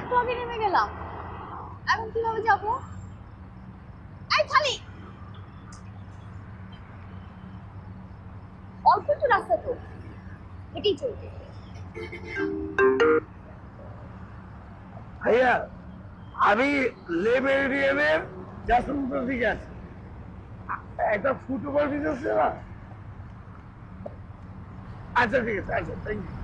একটু আগে নেমে গেলাম, এখন কিভাবে যাবো? এই খালি অল্প একটু রাস্তা তো, হেঁটেই চলবে। ভাইয়া আমি লে মেরিডিয়ানের জাস্ট উত্তর দিকে আছি, একটা ফুটওভার ব্রিজ আছে না? আচ্ছা ঠিক আছে, আচ্ছা থ্যাংক ইউ।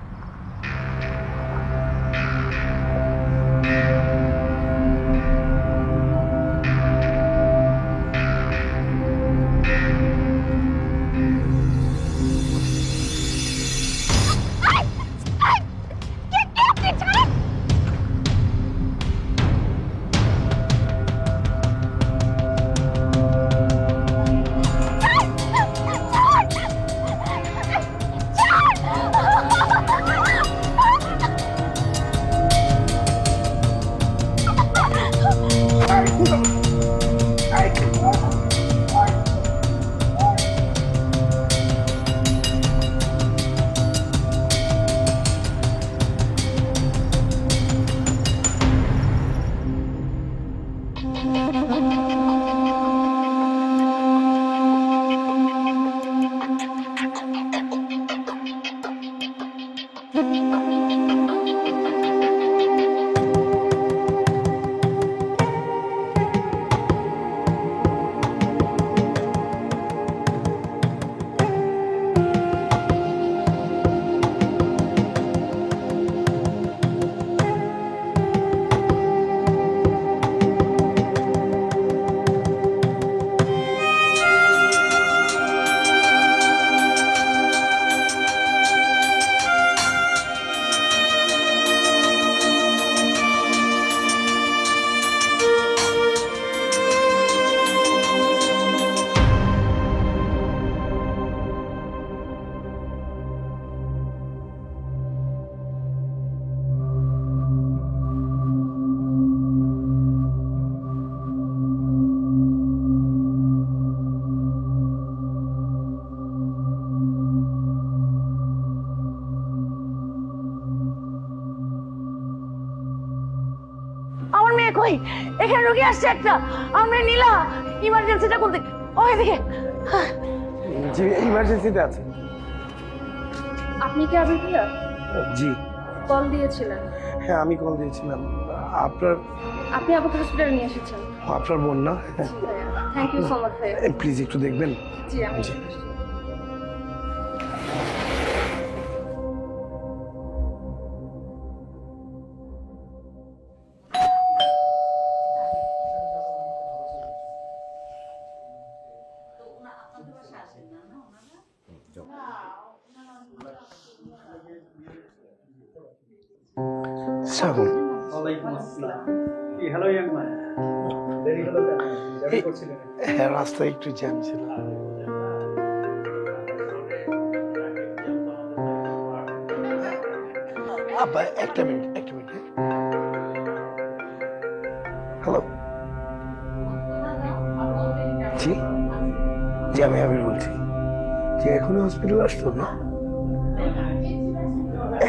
কই এখানে রোগী আসছে একটা, আমরা নীলা ইমার্জেন্সিটা কোন দিকে? ওইদিকে। জি ইমার্জেন্সিতে আছে। আপনি কি আবির ভাইয়া? জি কল দিয়েছিলেন? হ্যাঁ আমি কল দিয়েছিলাম। আপনার আপনি আবুকে হসপিটালে নিয়ে এসেছেন? আপনার বোন না? থ্যাংক ইউ সো মাচ ভাইয়া। প্লিজ একটু দেখবেন। জি আমি শ্রাবণ হ্যাঁ রাস্তায় একটু জ্যাম ছিল। আব্বা একটা মিনিট হ্যালো জি জি আমি আবির বলছি। যে এখনই হসপিটাল আসতে হবে?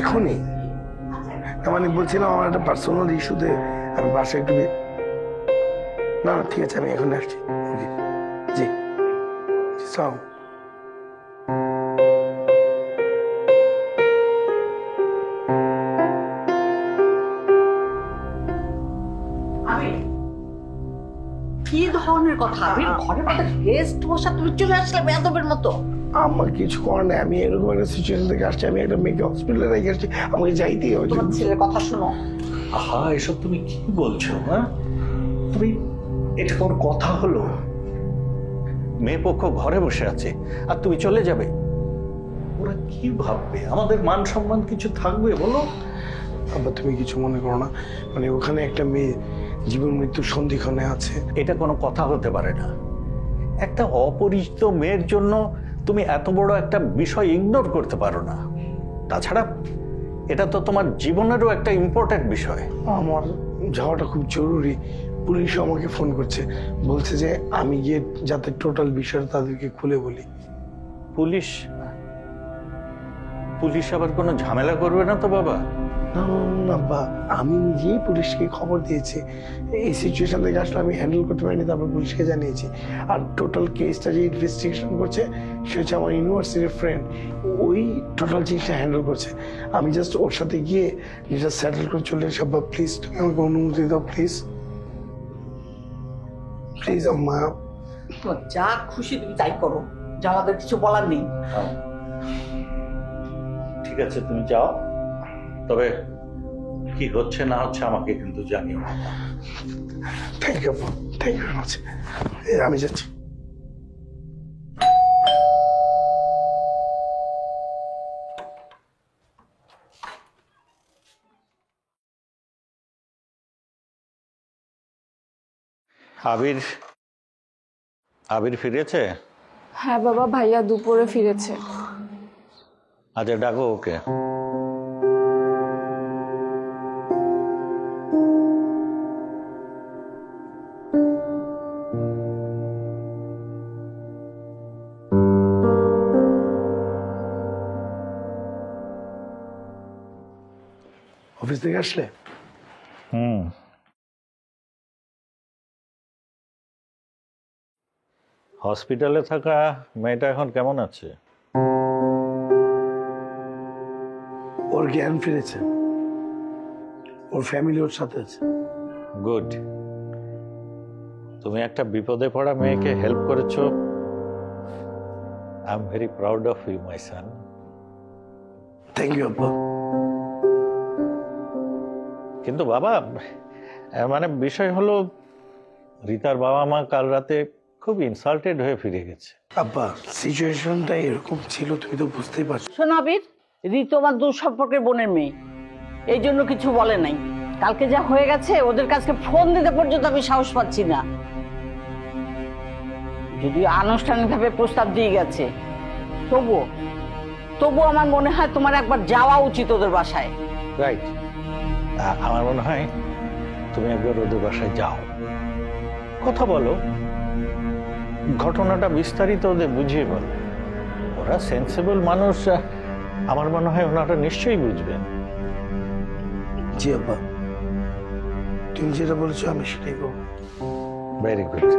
এখনই? মানে বলছিলাম আমার একটা পার্সোনাল ইস্যুতে আমি বাসায় একটু না না ঠিক আছে আমি এখন আসছি। জি জি সালাম। কি ধরনের কথা? আবির ঘরের মধ্যে গেস্ট বসা, তুমি চলে আসলে বেয়াদবের মতো। আমার কিছু করার নেই, আমি এরকম একটা সিচুয়েশন থেকে আসছি, আমি একটা মেয়েকে হসপিটালে রেখে আসছি, আমাকে যাইতেই হবে। তোমার ছেলের কথা শোনো। আহা এসব তুমি কি বলছো? হ্যাঁ তুমি এটা কোন কথা হলো? মেয়ে পক্ষ ঘরে বসে আছে আর তুমি চলে যাবে? ওরা কি ভাববে? আমাদের মান সম্মান কিছু থাকবে বলো? আবার তুমি কিছু মনে করো না, মানে ওখানে একটা মেয়ে জীবন মৃত্যুর সন্ধিক্ষণে আছে। এটা কোনো কথা হতে পারে না। একটা অপরিচিত মেয়ের জন্য তুমি এত বড় একটা বিষয় ইগনোর করতে পারো না। তাছাড়া এটা তো তোমার জীবনেরও একটা ইম্পর্টেন্ট বিষয়। আমার যাওয়াটা খুব জরুরি, পুলিশ আমাকে ফোন করছে, বলছে যে আমি গিয়ে যাতে টোটাল বিষয়টা তাদেরকে খুলে বলি। পুলিশ পুলিশ আবার কোনো ঝামেলা করবে না তো বাবা? না না বা আমি নিজেই পুলিশকে খবর দিয়েছি, এই সিচুয়েশন থেকে আসলে আমি হ্যান্ডেল করতে পারিনি, তারপর পুলিশকে জানিয়েছি। আর টোটাল কেসটা যে ইনভেস্টিগেশন করছে সে হচ্ছে আমার ইউনিভার্সিটির ফ্রেন্ড, ওই টোটাল জিনিসটা হ্যান্ডেল করছে। আমি জাস্ট ওর সাথে গিয়ে জিনিসটা সেটেল করে চলে এসে, আব্বা প্লিজ তুমি আমাকে অনুমতি দাও, প্লিজ প্লিজ আম্মা। তোমার যা খুশি তুমি তাই করো, যা আমাদের কিছু বলার নেই। ঠিক আছে, তুমি যাও, তবে কি হচ্ছে না হচ্ছে আমাকে কিন্তু জানিও। থ্যাংক ইউ আব্বা, থ্যাংক ইউ ভেরি মাচ। আমি যাচ্ছি। আবির আবির ফিরেছে? হ্যাঁ বাবা, ভাইয়া দুপুরে ফিরেছে। আচ্ছা, ডাকো ওকে। অফিস থেকে আসলে? হসপিটালে থাকা মেয়েটা এখন কেমন আছে? ওর জ্ঞান ফিরেছে, ওর ফ্যামিলি ওর সাথে আছে। গুড। তুমি একটা বিপদে পড়া মেয়েকে হেল্প করেছো। I am very proud of you my son. Thank you আব্বা। কিন্তু বাবা, মানে বিষয় হলো রিতার বাবা মা কাল রাতে খুব ইনসাল্টেড হয়ে ফিরে গেছে। আব্বা সিচুয়েশনটা এরকম ছিল, তুমি তো বুঝতেই পারছো। শোনো আবির, ঋতু আমার দূর সম্পর্কের বোনের মেয়ে, এই জন্য কিছু বলে নাই। কালকে যা হয়ে গেছে, ওদের কাছে ফোন দিতে পর্যন্ত আমি সাহস পাচ্ছি না। যদিও আনুষ্ঠানিকভাবে প্রস্তাব দিয়ে গেছে, তবুও আমার মনে হয় তোমার একবার যাওয়া উচিত ওদের বাসায়। রাইট। আমার মনে হয় তুমি একবার ওদের বাসায় যাও, কথা বলো, ঘটনাটা বিস্তারিত ওদের বুঝিয়ে বলো। ওরা সেন্সিবল মানুষ, আমার মনে হয় ওনারা নিশ্চয়ই বুঝবেন। জি আব্বা, তুমি যেটা বলেছো আমি সেটাই করবো। Very good.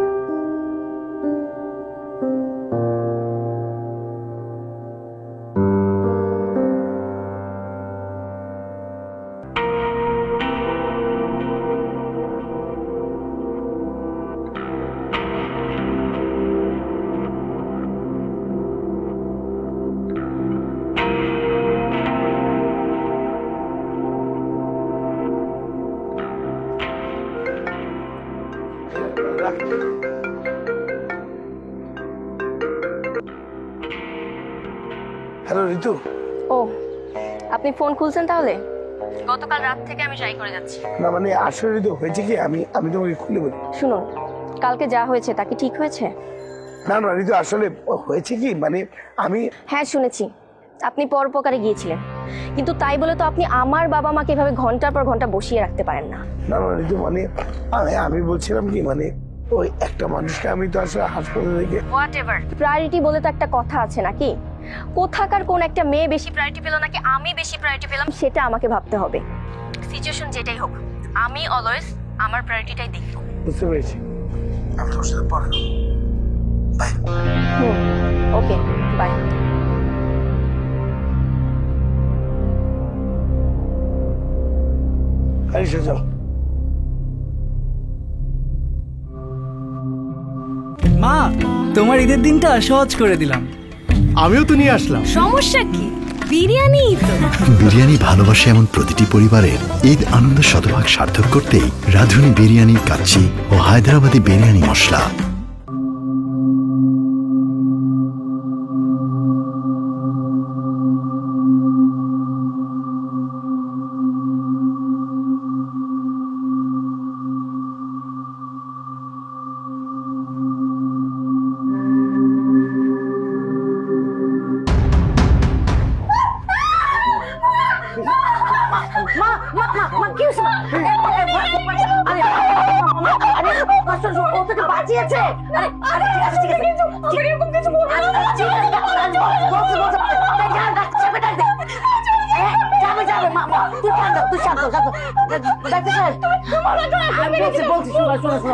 হ্যালো ঋতু। ও, আপনি ফোন খুলছেন তাহলে? গতকাল রাত থেকে আমি ট্রাই করে যাচ্ছি। না মানে আসলে ঋতু হয়েছে কি, আমি তোমাকে খুলে বলি। শুনুন, কালকে যা হয়েছে তা কি ঠিক হয়েছে? না না ঋতু, আসলে হয়েছে কি মানে আমি। হ্যাঁ শুনেছি, আপনি পরোপকারে গিয়েছিলেন, কিন্তু তাই বলে তো আপনি আমার বাবা মাকে এভাবে ঘন্টার পর ঘন্টা বসিয়ে রাখতে পারেন না। না না ঋতু, মানে আমি বলছিলাম কি, মানে ওই একটা মানুষকে আমি তো আসলে হাসপাতালে রেখে। হোয়াটএভার, প্রায়োরিটি বলে তো একটা কথা আছে নাকি? কোথাকার কোন একটা মেয়ে বেশি প্রায়োরিটি পেল নাকি আমি বেশি প্রায়োরিটি পেলাম, সেটা আমাকে ভাবতে হবে। সিচুয়েশন যেটাই হোক, আমি অলওয়েজ আমার প্রায়োরিটিটাই দেখব। বুঝতে পেরেছি, আমি তোর সাথে পরে বাই। Okay bye. আরিশা যাও। মা, তোমার ঈদের দিনটা সহজ করে দিলাম। আমিও তো নিয়ে আসলাম। সমস্যা কি? বিরিয়ানি তো। বিরিয়ানি ভালোবাসে এমন প্রতিটি পরিবারের ঈদ আনন্দ শতভাগ সার্থক করতেই রাঁধুনি বিরিয়ানির কাচ্চি ও হায়দ্রাবাদি বিরিয়ানি মশলা। বাঁচিয়েছে। যাবে তুই ঠান্ডা, তুই শান্ত, শান্ত। ডাক্তার সাহেব, আমি বলছি, শোনো,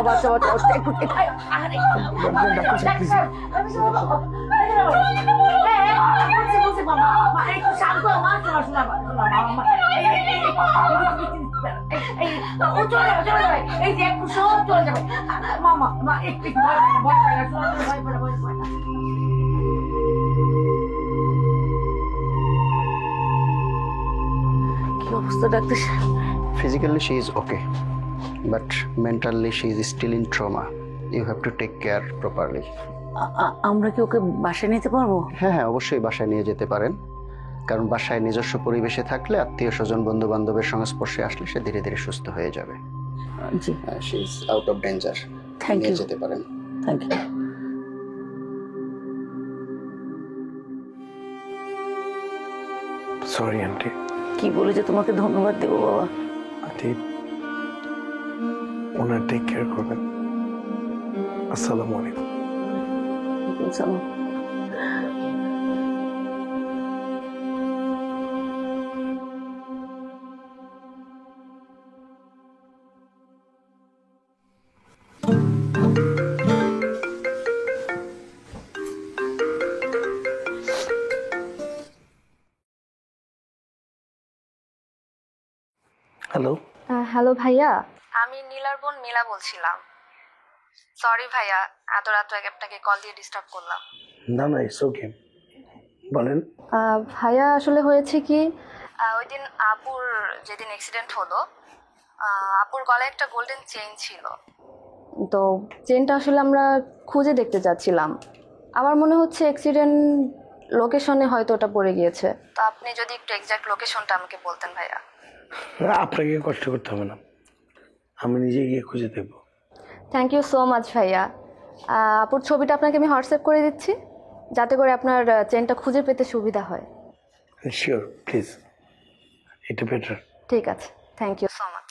বাচ্চা, একটু, আরে, ডাক্তার সাহেব, বলছি, মামা, একটু শান্ত, মা, শোনো, মামা, ও চলে যাবে, এই যে একটু সব চলে যাবে, মামা, একটু ভয় পায় না, শোনো, ভয় পায় না। কি অবস্থা ডাক্তার সাহেব? Physically, she is okay, but mentally, she is still in trauma. You have to take care properly. আমরা কি ওকে বাসায় নিতে পারবো? হ্যাঁ, অবশ্যই বাসায় নিয়ে যেতে পারেন, কারণ বাসায় নিজস্ব পরিবেশে থাকলে আত্মীয় স্বজন বন্ধু বান্ধবের সংস্পর্শে আসলে সে ধীরে ধীরে সুস্থ হয়ে যাবে। জি, she is out of danger. Thank নিয়ে ইউ, যেতে পারেন। Thank you. Sorry aunty. কি বলে যে তোমাকে ধন্যবাদ দেবো বাবা। আন্টি, ওনার টেক কেয়ার করবেন। আসসালামু আলাইকুম। চলো। হ্যালো। হ্যালো ভাইয়া, আমি নীলার বোন নীলা বলছিলাম। সরি ভাইয়া, এত রাত আগে আপনাকে কল দিয়ে ডিস্টার্ব করলাম। না, ইটস ওকে, বলেন। ভাইয়া আসলে হয়েছে কি, ওই দিন আপুর যেদিন অ্যাক্সিডেন্ট হলো, আপুর গলায় একটা গোল্ডেন চেইন ছিল। তো চেইনটা আসলে আমরা খুঁজে দেখতে যাচ্ছিলাম। আমার মনে হচ্ছে অ্যাক্সিডেন্ট লোকেশনে হয়তো ওটা পড়ে গিয়েছে। তো আপনি যদি একটু এক্সাক্ট লোকেশনটা আমাকে বলতেন ভাইয়া। আপনাকে কষ্ট করতে হবে না, আমি নিজে গিয়ে খুঁজে দেখবো। থ্যাংক ইউ সো মাচ ভাইয়া। আপুর ছবিটা আপনাকে আমি হোয়াটসঅ্যাপ করে দিচ্ছি, যাতে করে আপনার চেনটা খুঁজে পেতে সুবিধা হয়। শিওর, প্লিজ, এটা বেটার। ঠিক আছে, থ্যাংক ইউ সো মাচ।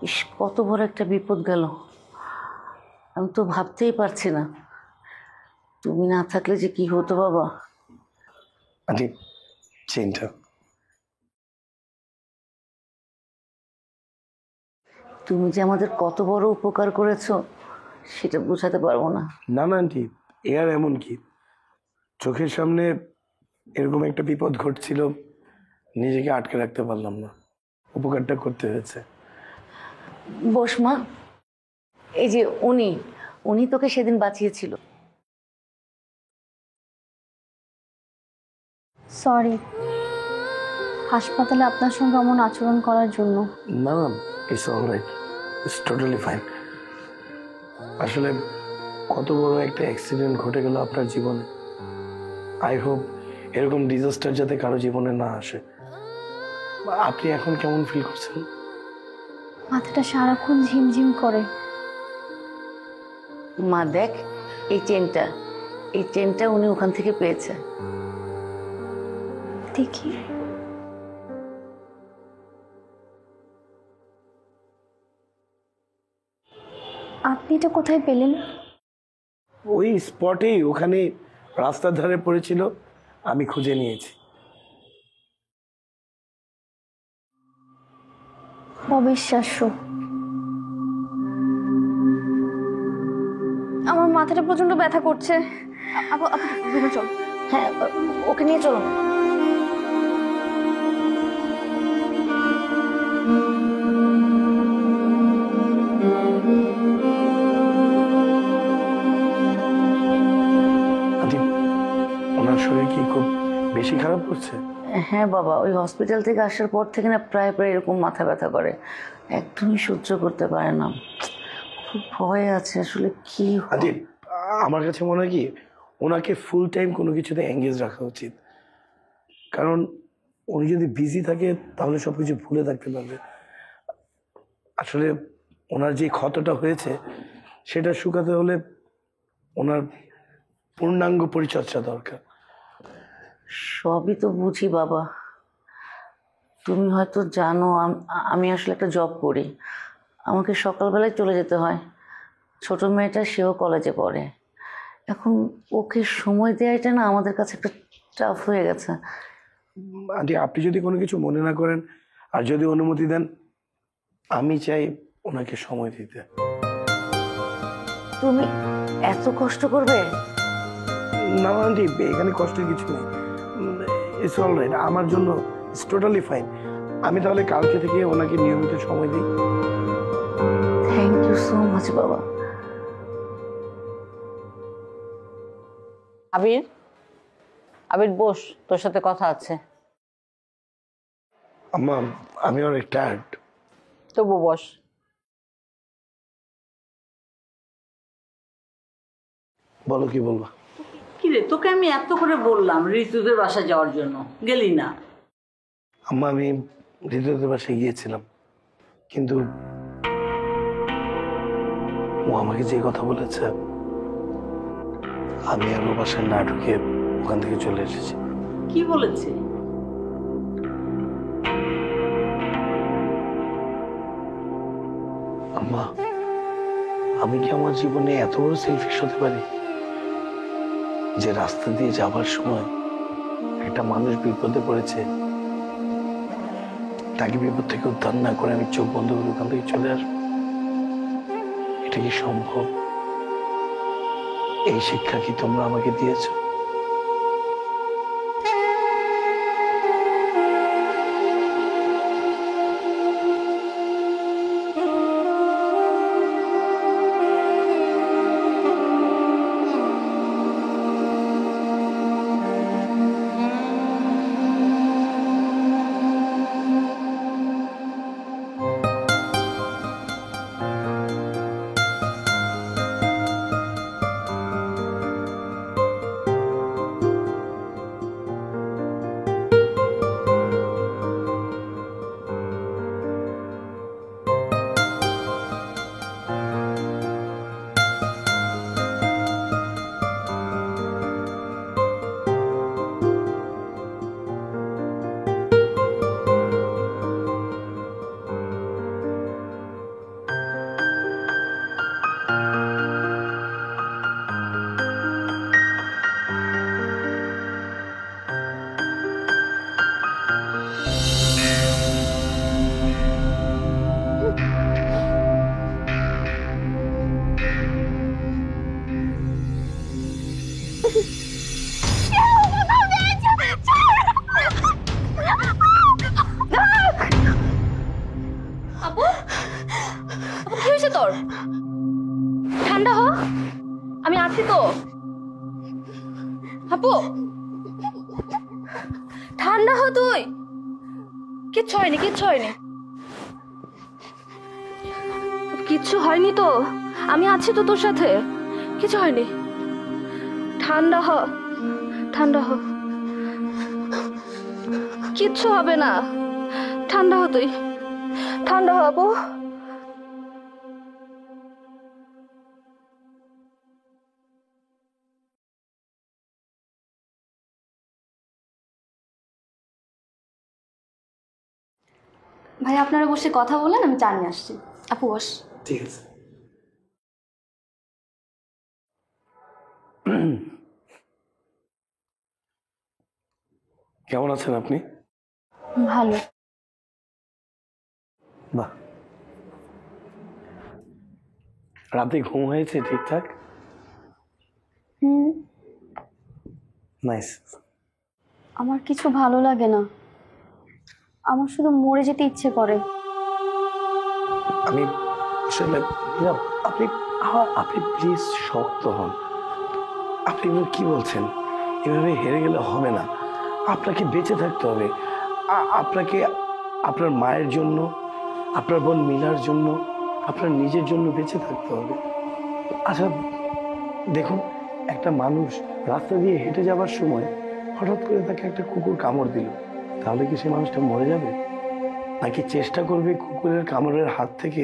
ইস, কত বড় একটা বিপদ গেল, আমি তো ভাবতেই পারছি না। তুমি না থাকলে যে কি হতো বাবা। আন্টি, চেনটা। তুমি যে আমাদের কত বড় উপকার করেছো সেটা বোঝাতে পারবো না। না আন্টি, এ আর এমন কি, চোখের সামনে এরকম একটা বিপদ ঘটছিল, নিজেকে আটকে রাখতে পারলাম না, উপকারটা করতে হয়েছে। বস মা, এই যে উনি তোকে সেদিন বাঁচিয়েছিল। সরি হাসপাতালে আপনার সঙ্গে এমন আচরণ করার জন্য। না, it's alright, it's totally fine. আসলে কত বড় একটা অ্যাক্সিডেন্ট ঘটে গেল আপনার জীবনে। আই হোপ এরকম ডিজাস্টার যাতে কারো জীবনে না আসে। আপনি এখন কেমন ফিল করছেন? মাথাটা সারাক্ষণ ঝিমঝিম করে। মা দেখ, এই চেনটা উনি ওখান থেকে পেয়েছে। দেখি। আপনি এটা কোথায় পেলেন? ওই স্পটেই, ওখানে রাস্তার ধারে পড়েছিল, আমি খুঁজে নিয়েছি। অবিশ্বাস্য। আমার মাথাটা প্রচন্ড ব্যথা করছে। আপু রুমে চল। হ্যাঁ, ওকে নিয়ে চলো। খারাপ করছে? হ্যাঁ বাবা, ওই হসপিটাল থেকে আসার পর থেকে না প্রায় প্রায় এরকম মাথা ব্যথা করে, একদমই সহ্য করতে পারে না। খুব ভয় আছে আসলে কি আদি, আমার কাছে মনে হয় কি ওনাকে ফুল টাইম কোনো কিছুতে এঙ্গেজ রাখা উচিত, কারণ উনি যদি বিজি থাকে তাহলে সবকিছু ভুলে থাকতে পারবে। আসলে ওনার যে ক্ষতটা হয়েছে সেটা শুকাতে হলে ওনার পূর্ণাঙ্গ পরিচর্যা দরকার। সবই তো বুঝি বাবা, তুমি হয়তো জানো আমি আসলে একটা জব করি, আমাকে সকালবেলায় চলে যেতে হয়। ছোট মেয়েটা সেও কলেজে পড়ে, এখন ওকে সময় দেওয়াটা না আমাদের কাছে একটা টাফ হয়ে গেছে। আন্টি, আপনি যদি কোনো কিছু মনে না করেন আর যদি অনুমতি দেন, আমি চাই ওনাকে সময় দিতে। তুমি এত কষ্ট করবে? না আন্টি, এখানে কষ্টের কিছু নেই, ইটস অল রাইট, আমার জন্য ইটস টোটালি ফাইন। আমি তাহলে কালকে থেকে ওনাকে নিয়মিত সময় দিই। থ্যাংক ইউ সো মাচ বাবা। আবির, আবির বস, তোর সাথে কথা আছে। আম্মা, আমি অনেক টায়ার্ড। তবু বস। বলো, কি বলবা? কিরে, তোকে আমি এত করে বললাম ঋতুদের বাসা যাওয়ার জন্য, গেলি না। আম্মা, আমি হৃদয়দের বাসায় গিয়েছিলাম, কিন্তু ও আমাকে যে কথা বলেছে আমি আর ও বাসায় না ঢুকে ওখান থেকে চলে এসেছি। কি বলেছে? আম্মা, আমি কি আমার জীবনে এত বড় সেলফিশ হতে পারি যে রাস্তা দিয়ে যাবার সময় একটা মানুষ বিপদে পড়েছে, তাকে বিপদ থেকে উদ্ধার না করে আমি চোখ বন্ধ করে ওখান থেকে চলে আসবো? এটা কি সম্ভব? এই শিক্ষা কি তোমরা আমাকে দিয়েছো? আপু, আপু কি হয়েছে তোর? ঠান্ডা হ, আমি আছি তো। আপু ঠান্ডা হ, তুই কিচ্ছু হয়নি, কিচ্ছু হয়নি, কিচ্ছু হয়নি তো, আমি আছি তো তোর সাথে, কিছু হয়নি। ঠান্ডা হ, ঠান্ডা হ, কিচ্ছু হবে না, ঠান্ডা হ তুই, ঠান্ডা হ আপু। ভাই, আপনারা বসে কথা বলেন, আমি চা নিয়ে আসছি। আপু বস। ঠিক আছে। কেমন আছেন আপনি? ভালো। বাহ, রাতে ঘুম হয়েছে ঠিকঠাক? নাইস। আমার কিছু ভালো লাগে না, আমার শুধু মরে যেতে ইচ্ছে করে। আমি আসলে আপনি আপনি প্লিজ শক্ত হন। আপনি কি বলছেন? এভাবে হেরে গেলে হবে না। আপনাকে বেঁচে থাকতে হবে। আপনাকে আপনার মায়ের জন্য, আপনার বোন মিলার জন্য, আপনার নিজের জন্য বেঁচে থাকতে হবে। আচ্ছা দেখুন, একটা মানুষ রাস্তা দিয়ে হেঁটে যাবার সময় হঠাৎ করে তাকে একটা কুকুর কামড় দিল, তাহলে কি সেই মানুষটা মরে যাবে? নাকি চেষ্টা করবে কুকুরের কামড়ের হাত থেকে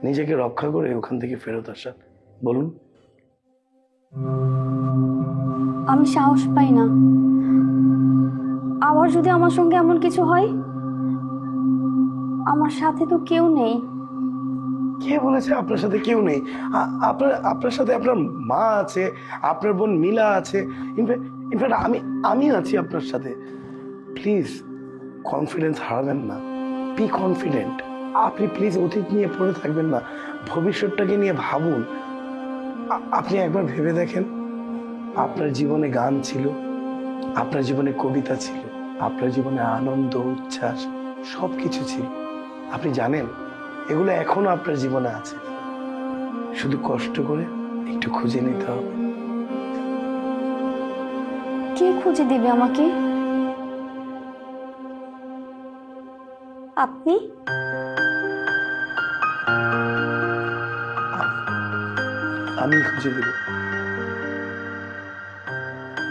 নিজেকে রক্ষা করে ওখান থেকে ফেরত আসার? বলুন। আমি সাহস পাই না। আবার যদি আমার সঙ্গে এমন কিছু হয়, আমার সাথে তো কেউ নেই। কে বলেছে আপনার সাথে কেউ নেই? আপনার সাথে আপনার মা আছে, আপনার বোন মিলা আছে, ইনফ্যাক্ট আমি আছি আপনার সাথে। প্লিজ কনফিডেন্স হারাবেন না, বি কনফিডেন্ট। আপনি প্লিজ অতীত নিয়ে পড়ে থাকবেন না, ভবিষ্যৎটাকে নিয়ে ভাবুন। আপনি একবার ভেবে দেখেন, আপনার জীবনে গান ছিল, আপনার জীবনে কবিতা ছিল, আপনার জীবনে আনন্দ উচ্ছ্বাস সবকিছু ছিল। আপনি জানেন এগুলো এখনো আপনার জীবনে আছে, শুধু কষ্ট করে একটু খুঁজে নিতে হবে। কে খুঁজে দিবে আমাকে? আপনি? আমি খুঁজে দেব।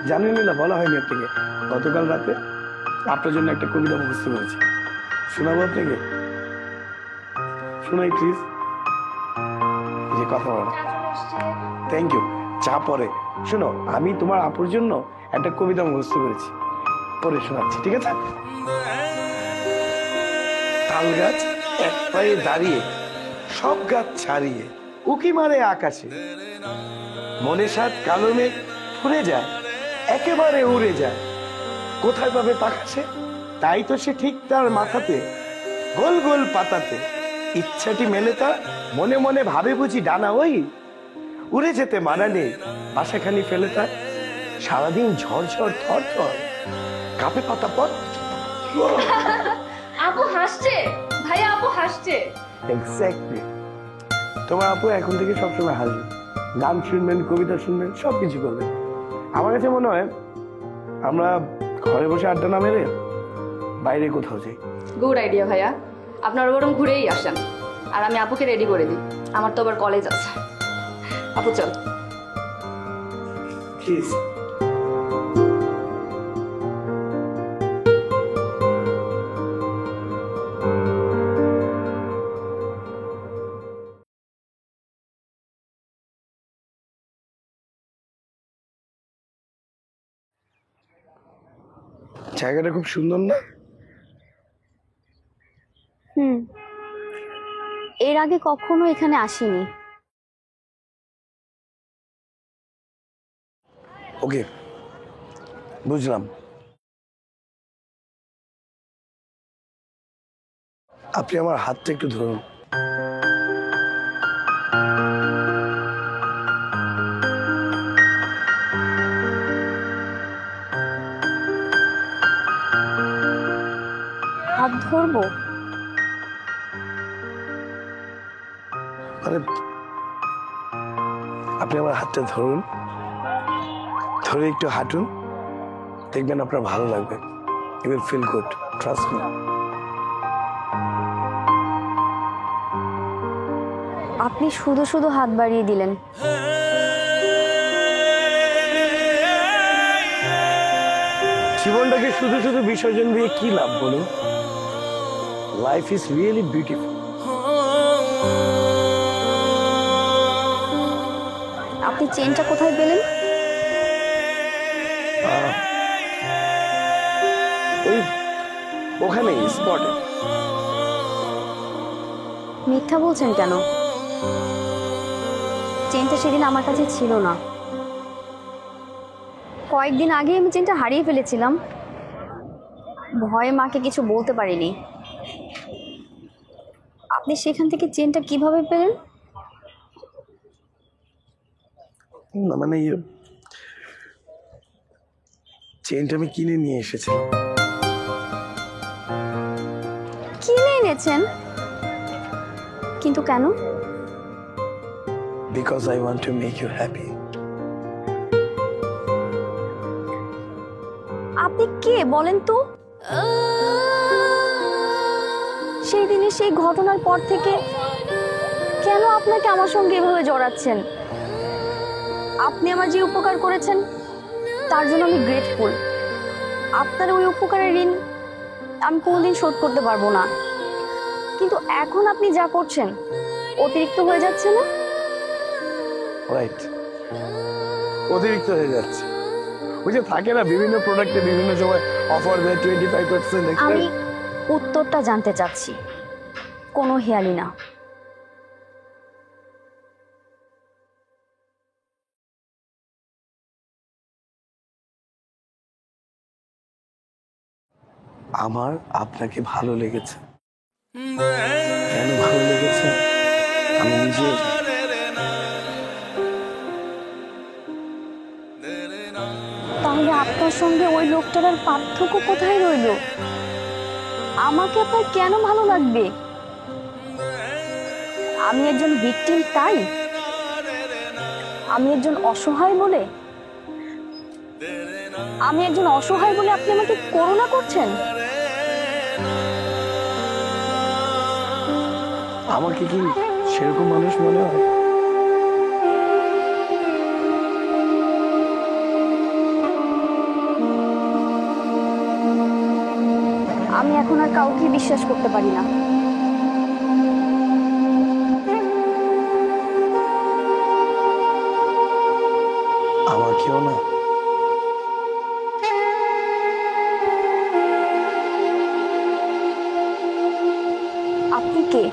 জানেন না, বলা হয়নি আপনাকে, গতকাল রাতে আপনার জন্য একটা কবিতা মুখস্থ করেছি, শোনাবো আপনাকে? শোনাই প্লিজ। এই যে কথা বলা। Thank you. চা পরে শোনো, আমি তোমার আপুর জন্য একটা কবিতা মুখস্থ করেছি, পরে শোনাচ্ছি, ঠিক আছে? তাল গাছ এক পায়ে দাঁড়িয়ে, সব গাছ ছাড়িয়ে উকি মারে আকাশে, মনে সাত কালো মেঘ উড়ে যায়, একেবারে উড়ে যায়, কোথায় পাবে পাখাছে? তাই তো সে ঠিক তার মাথাতে, গোল গোল পাতাতে, ইচ্ছাটি মেলে তার, মনে মনে ভাবে বুঝি ডানা ওই, উড়ে যেতে মানা নেই, বাসাখানি ফেলে তার, সারাদিন ঝড়ঝড় থর থর, কাঁপে পাতা পথ। আপু হাসছে, ভাইয়া আপু হাসছে। এক্স্যাক্টলি, তোমার আপু এখন থেকে সবসময় হাসবে, গান শুনবেন, কবিতা শুনবেন, সবকিছু করবেন। আমার কাছে মনে হয় আমরা ঘরে বসে আড্ডা না মেরে বাইরে কোথাও যাই। গুড আইডিয়া ভাইয়া, আপনারা বরং ঘুরেই আসেন, আর আমি আপুকে রেডি করে দিই, আমার তো আবার কলেজ আছে। আপু চল। প্লিজ। জায়গাটা খুব সুন্দর না? এর আগে কখনো এখানে আসিনি। ওকে, বুঝলাম। আপনি আমার হাতটা একটু ধরুন। হাত ধরবো? মানে আপনি আমার হাতটা ধরুন, ধরে একটু হাঁটুন, দেখবেন আপনার ভালো লাগবে। You will feel good, trust me. আপনি শুধু শুধু হাত বাড়িয়ে দিলেন। জীবনটাকে শুধু শুধু বিসর্জন দিয়ে কি লাভ বলুন? Life is really beautiful. আপনি চেনটা কোথায় পেলেন? ওই ওখানে স্পটে। মিথ্যা বলছেন কেন? চেনটা সেদিন আমার কাছে ছিল না। কয়েকদিন আগে আমি চেনটা হারিয়ে ফেলেছিলাম, ভয়ে মাকে কিছু বলতে পারিনি। আপনি সেখান থেকে চেনটা কিভাবে পেলেন? না মানে চেনটা আমি কিনে নিয়ে এসেছিলাম। কিনে এনেছেন? কিন্তু কেন? Because I want to make you happy. আপনি কে বলেন তো? সেই দিনের সেই ঘটনার পর থেকে কেন আপনাকে আমার সঙ্গে এভাবে জড়াচ্ছেন? আপনি আমার যে উপকার করেছেন তার জন্য আমি গ্রেটফুল। আপনার ওই উপকারের ঋণ আমি কোনোদিন শোধ করতে পারবো না, কিন্তু এখন আপনি যা করছেন অতিরিক্ত হয়ে যাচ্ছে না? রাইট, অতিরিক্ত হয়ে যাচ্ছে। ওই যে থাকে না বিভিন্ন প্রোডাক্টে বিভিন্ন সময় অফার দেয় 25%। আমি উত্তরটা জানতে চাচ্ছি, কোনো হেয়ালি না। আমার আপনাকে ভালো লেগেছে। কেন ভালো লেগেছে আমি নিজে তাহলে আপনার সঙ্গে ওই লোকটার আর পার্থক্য কোথায় রইল? আমাকে আপনার কেন ভালো লাগবে? আমি একজন ভিকটিম তাই? আমি একজন অসহায় বলে? আমি একজন অসহায় বলে আপনি আমাকে করুণা করছেন? আমাকে কি সেরকম মানুষ মনে হয়? আমি এখন আর কাউকে বিশ্বাস করতে পারি না। আমাকেও না। আপনি কে?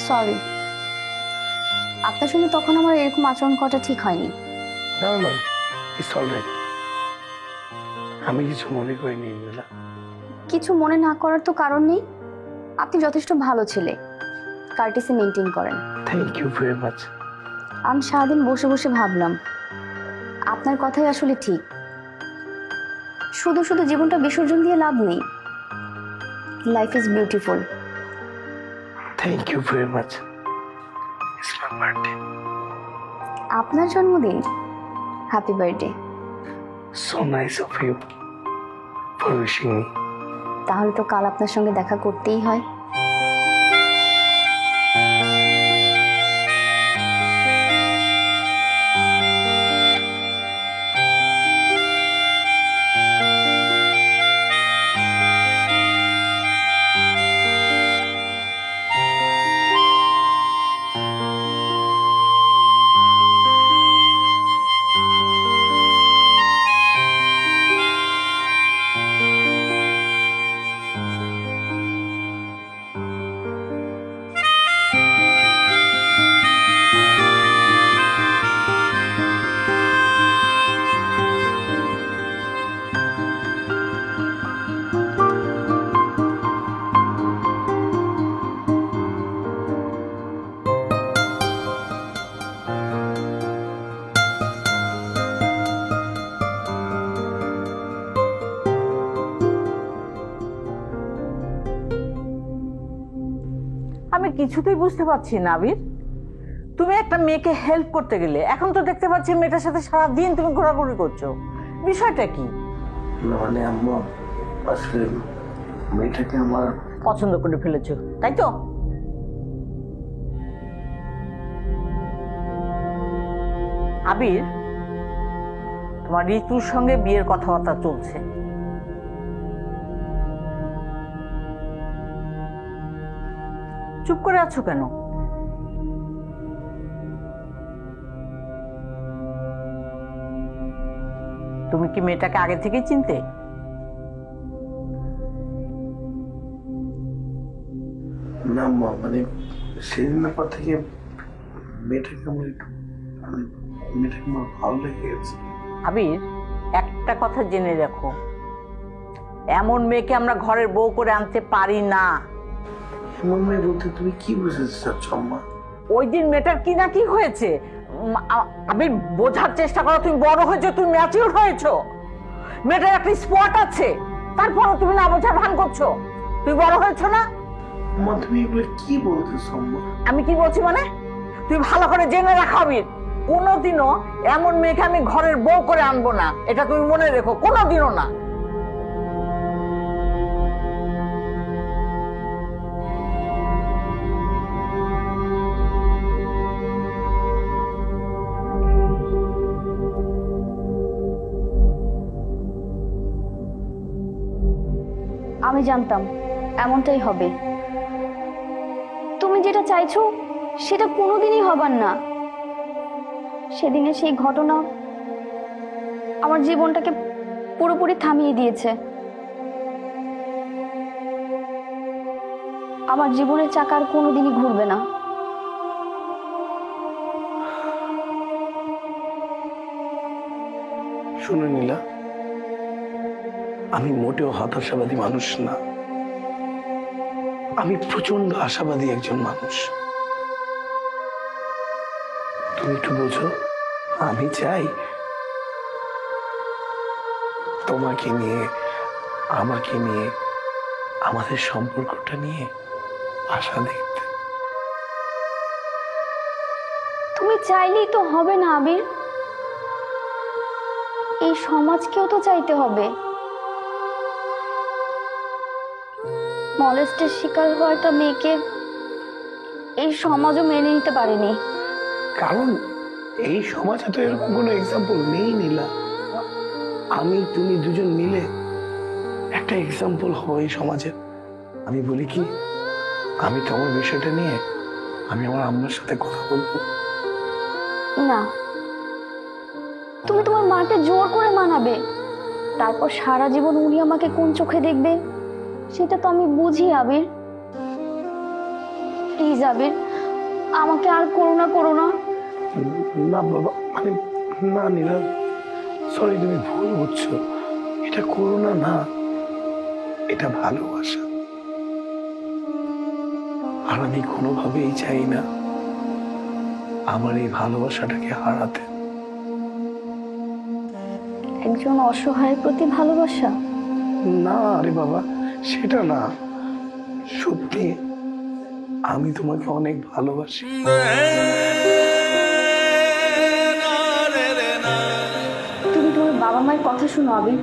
সরি, আপনার সঙ্গে তখন আমার এরকম আচরণ করাটা ঠিক হয়নি। না না, ইটস অলরাইট। আমি কিছু মনে করিনি না। কিছু মনে না করার তো কারণ নেই। আপনি যথেষ্ট ভালো ছেলে, কার্টিসি মেনটেন করেন। Thank you very much. আমি সারাদিন বসে বসে ভাবলাম আপনার কথাই আসলে ঠিক। শুধু শুধু জীবনটা বিসর্জন দিয়ে লাভ নেই। Life is beautiful. Thank you very much. It's my birthday. আপনার জন্মদিন? Happy birthday. So nice of you for wishing me. তাহলে তো কাল আপনার সঙ্গে দেখা করতেই হয়। কিছুতেই বুঝতে পারছি না আবির। তুমি একটা মেয়েকে হেল্প করতে গেলে এখন তো দেখতে পাচ্ছি মেয়েটার সাথে সারাদিন তুমি ঘোরাঘুরি করছো, বিষয়টা কি? না মানে আম্মা, আসলে মেয়েটাকে আমার পছন্দ করে ফেলেছো তাই তো? আবির, তোমার ঋতুর সঙ্গে বিয়ের কথাবার্তা চলছে। চুপ করে আছো কেন? তুমি কি মেয়েটাকে আগে থেকেই চিনতে? না আম্মা, মানে সেদিনের পর থেকে মেয়েটাকে আমার একটু মানে মেয়েটাকে আমার ভালো লেগে গেছে। আবির, একটা কথা জেনে রাখো, এমন মেয়েকে আমরা ঘরের বউ করে আনতে পারি না। এমন মেয়ে বলতে তুমি কি বুঝাতে চাচ্ছ আম্মা? ওই দিন মেয়েটার কি না কি হয়েছে, আবির বোঝার চেষ্টা করো। তুমি বড় হয়েছো, তুমি ম্যাচিউর হয়েছো, মেয়েটার একটা স্পট আছে, তারপরও তুমি না বোঝার ভান করছো। তুমি বড় হয়েছো না? আম্মা তুমি এগুলো কি বলতেছো আম্মা? আমি কি বলছি মানে, তুই ভালো করে জেনে রাখো আবির, কোনোদিনও এমন মেয়েকে আমি ঘরের বউ করে আনবো না, এটা তুমি মনে রেখো, কোনোদিনও না। আমি জানতাম এমনটাই হবে। তুমি যেটা চাইছো সেটা কোনোদিনই হবার না। সেদিনের সেই ঘটনা আমার জীবনটাকে পুরোপুরি থামিয়ে দিয়েছে। আমার জীবনের চাকা আর কোনোদিনই ঘুরবে না। শুনে নীলা, আমি মোটেও হতাশাবাদী মানুষ না, আমি প্রচন্ড আশাবাদী একজন মানুষ। তুমি একটু বোঝো, আমি চাই তোমাকে নিয়ে, আমাকে নিয়ে, আমাদের সম্পর্কটা নিয়ে আশা দেখতে। তুমি চাইলেই তো হবে না আবির, এই সমাজকেও তো চাইতে হবে। মলেস্টের শিকার হওয়া একটা মেয়েকে এই সমাজও মেনে নিতে পারেনি। কারণ এই সমাজে তো এরকম কোনো এক্সাম্পল নেই নীলা। আমি তুমি দুজন মিলে একটা এক্সাম্পল হবো এই সমাজে। আমি বলি কি, আমি তোমার বিষয়টা নিয়ে আমি আমার আম্মার সাথে কথা বলবো। না, তুমি তোমার মাকে জোর করে মানাবে, তারপর সারা জীবন উনি আমাকে কোন চোখে দেখবে সেটা তো আমি বুঝি। আবির প্লিজ আবির, আমাকে আর করুণা করো না। না বাবা, মানে না নীলা, সরি, তুমি ভুল বুঝছো। এটা করোনা না, এটা ভালোবাসা। আর আমি কোনোভাবেই চাই না আমার এই ভালোবাসাটাকে হারাতে। একজন অসহায়ের প্রতি ভালোবাসা? না আরে বাবা, সেটা না, সত্যি আমি তোমাকে অনেক ভালোবাসি। তুমি তোমার বাবা মায়ের কথা শুনো আবির।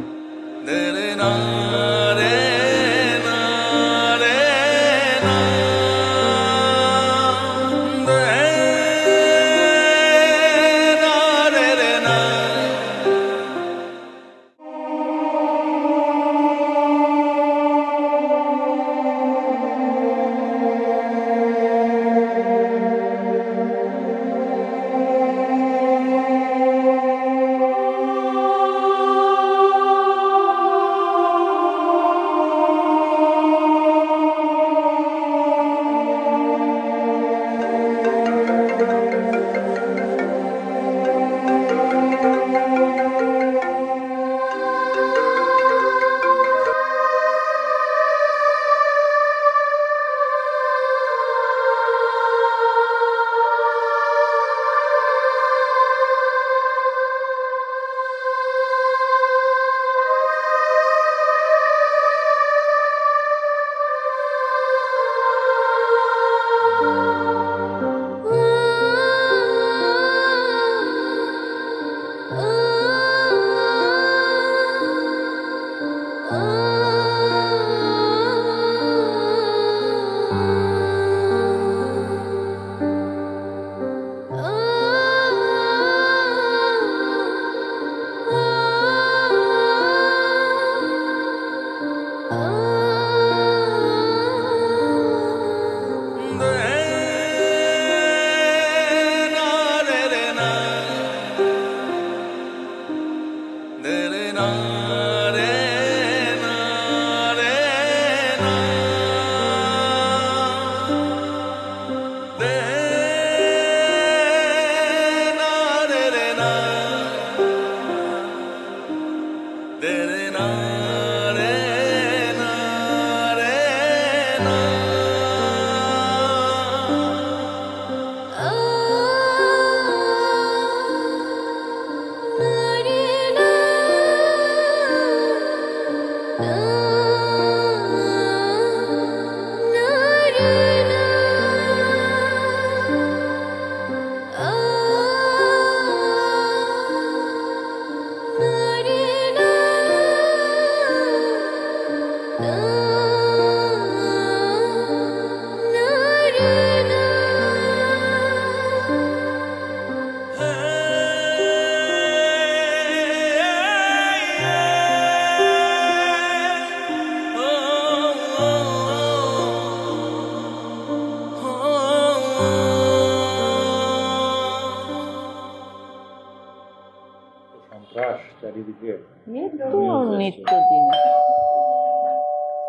নিত্যদিন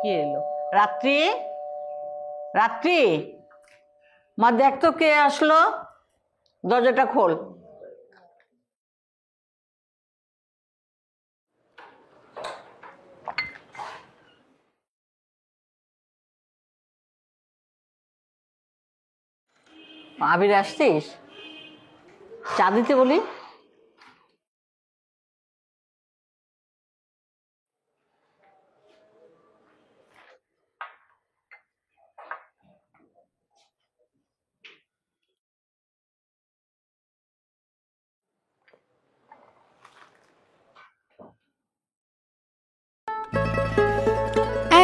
কি এলো? রাত্রি, রাত্রি, মা দেখ তো কে আসলো, দরজাটা খোল। আবির আসছিস? চা দিতে বলি।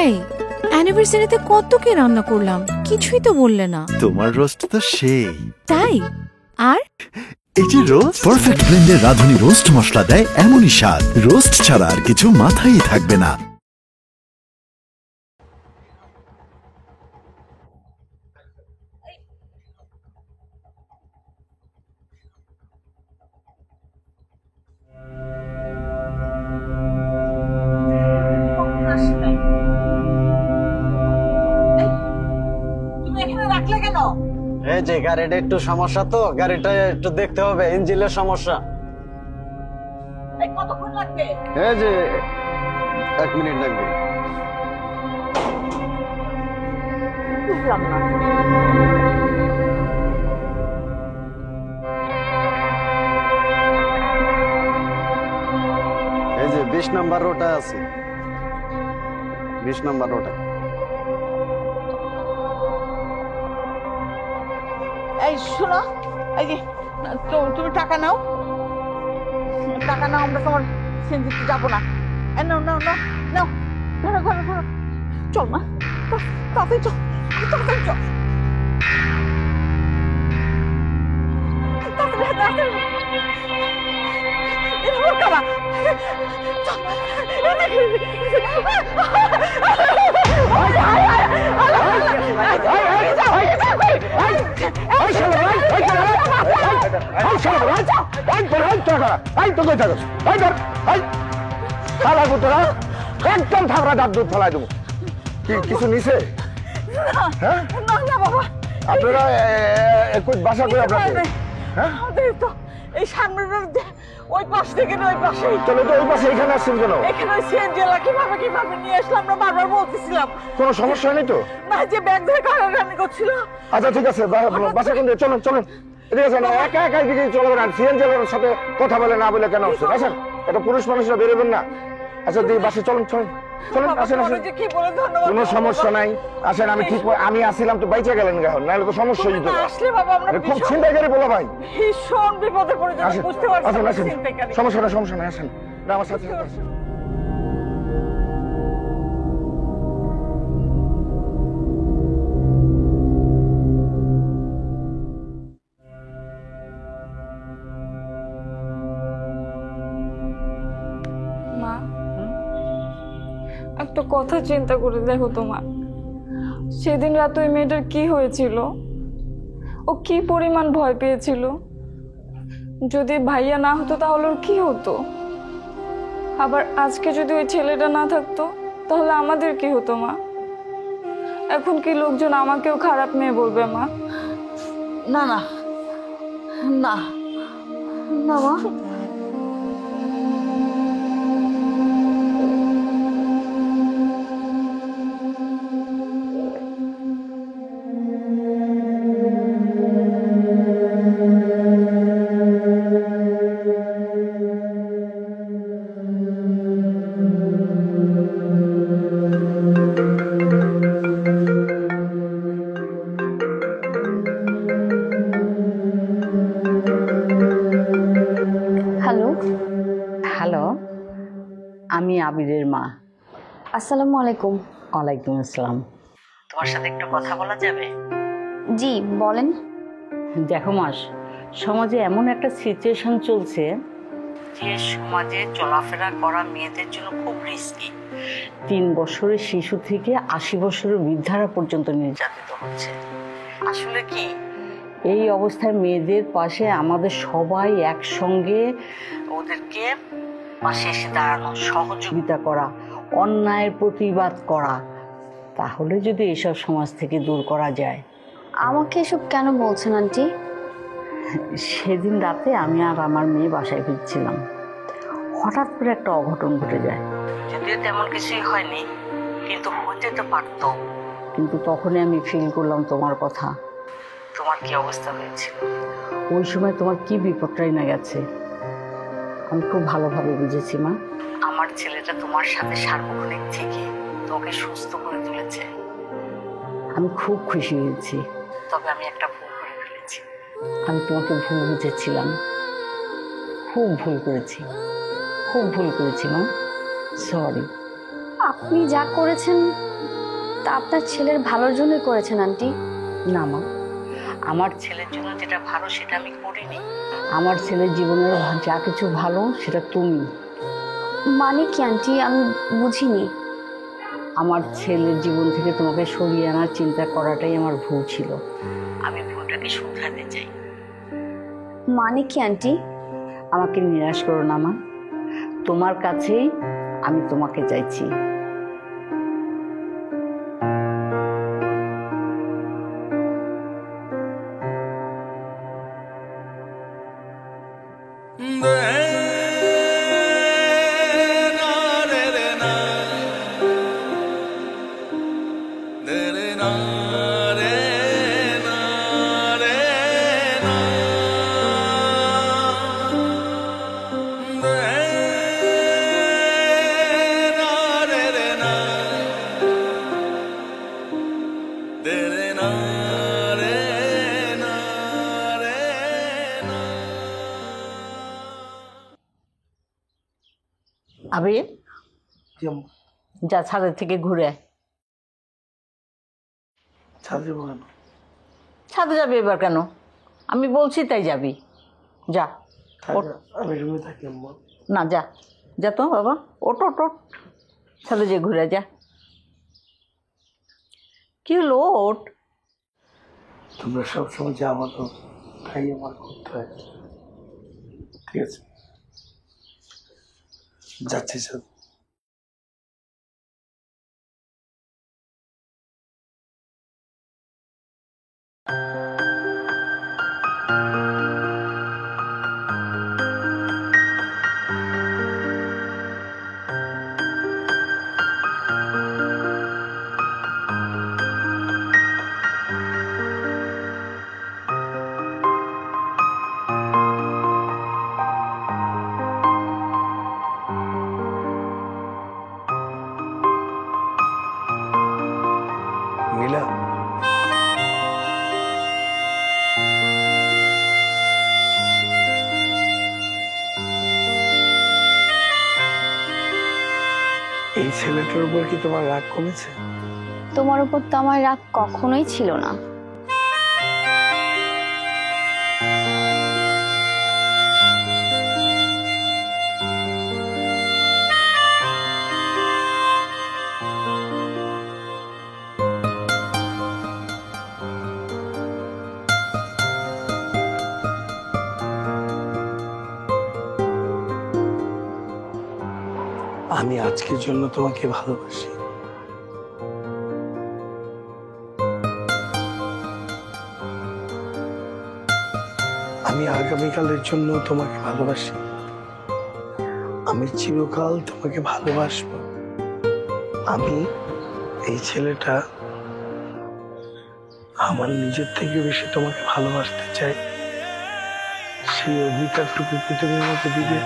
এই অ্যানিভার্সারিতে কত কি রান্না করলাম, কিছুই তো বললে না। তোমার রোস্ট তো সেই। তাই? আর এই যে রোস্ট পারফেক্ট ব্লেন্ডের রাঁধুনি রোস্ট মশলা দেয় এমনই স্বাদ, রোস্ট ছাড়া আর কিছু মাথায় থাকবে না। এই যে গাড়িটা একটু সমস্যা, তো গাড়িটা একটু দেখতে হবে, ইঞ্জিনের সমস্যা। কতক্ষণ লাগবে? এই যে 1 মিনিট লাগবে। বুঝলাম না। এই যে 20 নম্বর রোডটা আছে, 20 নম্বর রোডটা। এই শোনো, এই যে তুমি টাকা নাও, টাকা নাও, আমরা তোমার সিএনজিতে যাবো না। নাও নাও নাও নাও, ঘরে ঘরে ঘরে চল মা, তাতে চল, তাতে চল, একদম থাকরা দাঁত দুধ ফেলাই দেবো। কিছু নিছে? হ্যাঁ আপনারা বাসা করে আপনাদের এই সামনের ওই পাশ থেকে ওই পাশে। চলো তো ওই পাশে, এখানে আসছেন কেন? এখানে সিএনজি কিভাবে কিভাবে নিয়ে আসলাম, আমরা বারবার বলতেছিলাম। কোনো সমস্যা নেই তো? না, যে ব্যাগ ধরে কারাগানি করছিল। আচ্ছা ঠিক আছে, বাসা কোন চলুন চলুন, ঠিক আছে না, একা একা দিকে চলবেন না, সিএনজির সাথে কথা বলে না বলে কেন আসছেন? আসেন, এটা পুরুষ মানুষরা বেরোবেন না। আচ্ছা দিদি বাসে চলুন, চলুন চলুন, আসেন আসেন, কোনো সমস্যা নাই, আসেন। আমি ঠিক আমি আসছিলাম তো বাইচে গেলেন এখন, নাহলে তো সমস্যা হয়ে যেত। খুব চিন্তাকারী বলা ভাই, ভীষণ বিপদে পড়ে যাবে, বুঝতে পারছেন? আসেন আসেন, সমস্যা না সমস্যা নাই, আসেন আমার সাথে। মা, একটা কথা চিন্তা করে দেখো তোমার, সেদিন রাতে ওই মেয়েটার কি হয়েছিল, ও কি পরিমাণ ভয় পেয়েছিল। যদি ভাইয়া না হতো তাহলে ওর কি হতো? আবার আজকে যদি ওই ছেলেটা না থাকতো তাহলে আমাদের কি হতো মা? এখন কি লোকজন আমাকেও খারাপ মেয়ে বলবে মা? না না না না মা। হ্যালো, হ্যালো, আমি আবিরের মা। আসসালামু আলাইকুম। ওয়ালাইকুম আসসালাম। তোমার সাথে একটু কথা বলা যাবে? জি বলেন। দেখো মাস, সমাজে এমন একটা সিচুয়েশন চলছে যে সমাজে চলাফেরা করা মেয়েদের জন্য খুব রিস্কি। 3 বছরের শিশু থেকে 80 বছরের বৃদ্ধারা পর্যন্ত নির্যাতিত হচ্ছে। আসলে কি এই অবস্থায় মেয়েদের পাশে আমাদের সবাই একসঙ্গে ওদেরকে পাশে এসে দাঁড়ানো, সহযোগিতা করা, অন্যায়ের প্রতিবাদ করা, তাহলে যদি এসব সমাজ থেকে দূর করা যায়। আমাকে এসব কেন বলছেন আন্টি? সেদিন রাতে আমি আর আমার মেয়ে বাসায় ফিরছিলাম, হঠাৎ করে একটা অঘটন ঘটে যায়। যদিও তেমন কিছুই হয়নি, কিন্তু হতে তো পারতো। কিন্তু তখনই আমি ফিল করলাম তোমার কথা, তোমার কি অবস্থা হয়েছিল ওই সময়, তোমার কি বিপদটাই না গেছে। আমি খুব ভালোভাবে বুঝেছি মা, আমার ছেলেটা তোমার সাথে সার্বক্ষণিক থেকে তোমাকে সুস্থ করে তুলেছে। আমি খুব খুশি হয়েছি। তবে আমি একটা ভুল করে ফেলেছি, আমি তোমাকে ভুল বুঝেছিলাম। খুব ভুল করেছি, খুব ভুল করেছি মা, সরি। আপনি যা করেছেন তা আপনার ছেলের ভালোর জন্যই করেছেন আন্টি। না মা, আমার ছেলের জন্য যেটা ভালো সেটা আমি করিনি। আমার ছেলের জীবনের যা কিছু ভালো সেটা তুমি। মানে কি আন্টি, আমি বুঝিনি। আমার ছেলের জীবন থেকে তোমাকে সরিয়ে আনার চিন্তা করাটাই আমার ভুল ছিল। আমি ভুলটাকে শুধরাতে চাই। মানে কি আন্টি? আমাকে নিরাশ করো না মা, তোমার কাছেই আমি তোমাকে চাইছি। আবির, যা ছাদের থেকে ঘুরে আয়। ছাদে যাবো কেন? ছাদে যাবি এবার কেন? আমি বলছি তাই যাবি, যা। ওঠ। আমি রুমে থাকি আম্মা। না যা, যা তো বাবা, ওট ওট ওট, ছাদে যে ঘুরে যা। কি হলো, ওঠ। তোমরা সবসময় যা বলো তাই আমার করতে হয়, ঠিক আছে? যাচ্ছি স্যার। নীলা, এই ছেলেটার উপর কি তোমার রাগ কমেছে? তোমার উপর তো আমার রাগ কখনোই ছিল না। আমি আজকের জন্য তোমাকে ভালোবাসি। আমি আগামীকালের জন্য তোমাকে ভালোবাসি। আমি চিরকাল তোমাকে ভালোবাসবো। আমি এই ছেলেটা আমার নিজের থেকে বেশি তোমাকে ভালোবাসতে চাই। সেই অধিকারটুকু কি তুমি আমাকে দিবে?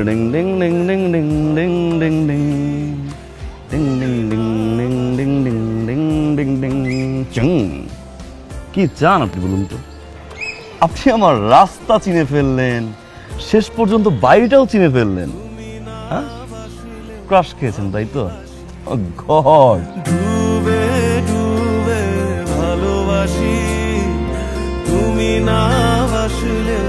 Ding ding ding ding ding ding ding ding ding ding ding ding ding ding ding ding ding চং। কি চান আপনি বলুন তো? আপনি আমার রাস্তা চিনে ফেললেন, শেষ পর্যন্ত বাড়িটাও চিনে ফেললেন। হ্যাঁ, ক্রাশ খেয়েছেন তাই তো? ও গড। ডুবে ডুবে ভালোবাসি, তুমি না ভাসলে